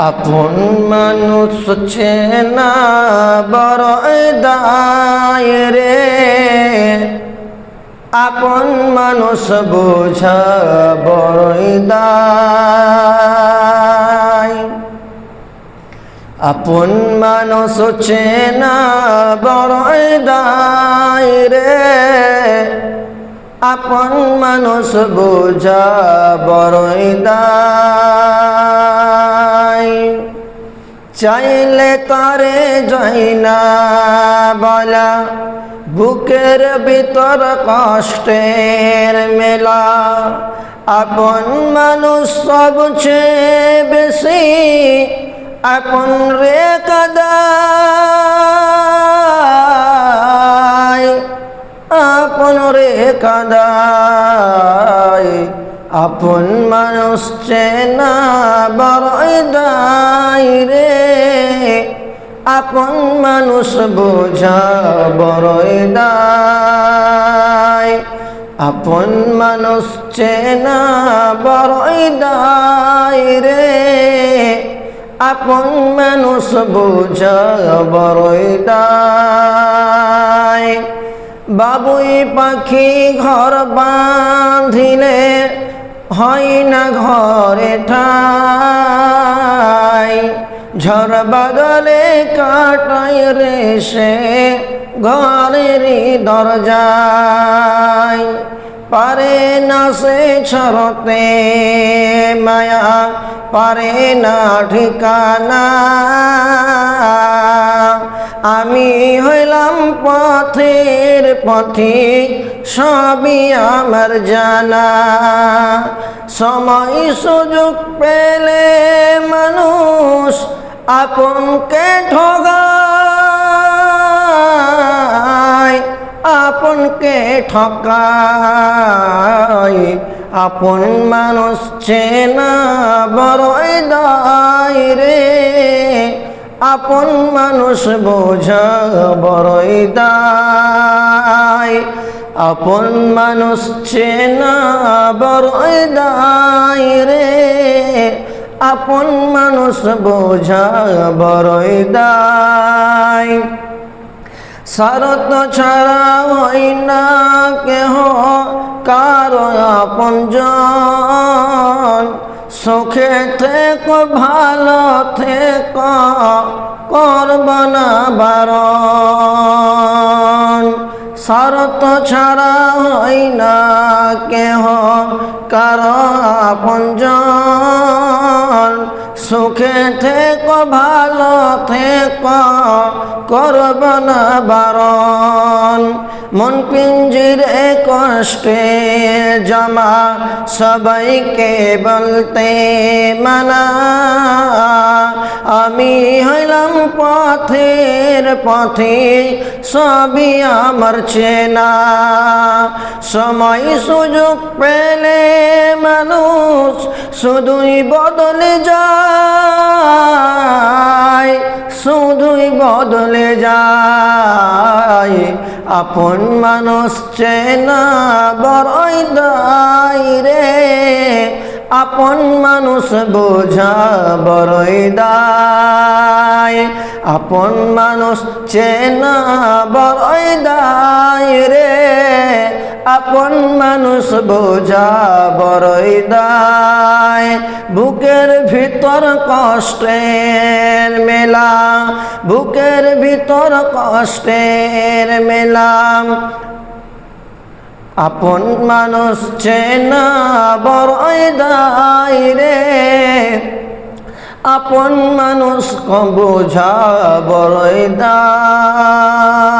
আপন মানুষ চেনা বড় দায় রে, আপন মানুষ বোঝা বড় দায়। আপন মানুষ চেনা বড় দায় রে, আপন মানুষ বোঝা বড় দায়। চাইলে তারে যাই না বলা, বুকের ভিতর কষ্টের মেলা। আপন মানুষ সবচেয়ে বেশি আপন রে কাদায়, আপন রে কাদায়। আপন মানুষ চেনা বড় দায় রে, আপন মানুষ বোঝা বড় দায়। আপন মানুষ চেনা বড় দায় রে, আপন মানুষ বোঝা বড় দায়। বাবুই পাখি ঘর বাঁধিলে হয় না ঘরে ঠাই, ঝড় বাদলে কাটায় রে সে ঘরেরই দরজায়। পারে না সে ছড়তে মায়া, পারে না ঠিকানা। আমি হইলাম পথের পথিক, সবই আমার জানা। সময় সুযোগ পেলে মানুষ আপনকে ঠগায়, আপনকে ঠকায়। আপন মানুষ চেনা বড় দায় রে, আপন মানুষ বোঝা বড় দায়। আপন মানুষ চেনা বড় দায় রে, আপন মানুষ বোঝা বড় দায়। শরত ছাড়া হয় না কেহ কারো আপনজন, সুখে থেকো ভালো থেকো করব না বারণ। শরত ছাড়া হয় না কেহ কারো আপনজন, সুখে থেকো ভালো থেকো করব না বারণ। মন পিঞ্জিরে কষ্টে জমা সবাইকে বলতে মানা, আমি হইলাম পথের পথিক, সবই আমার চেনা। সময় সুযোগ পেলে মানুষ শুধুই বদলে যায়, শুধুই বদলে যায়। আপন মানুষ চেনা বড় দায় রে, আপন মানুষ বোঝা বড় দায়। আপন মানুষ চেনা বড় দায় রে, আপন মানুষ বোঝা বড় দায়। বুকের ভিতর কষ্টের মেলা, বুকের ভিতর কষ্টের মেলা। আপন মানুষ চেনা বড় দায় রে, আপন মানুষ বোঝা বড় দায়।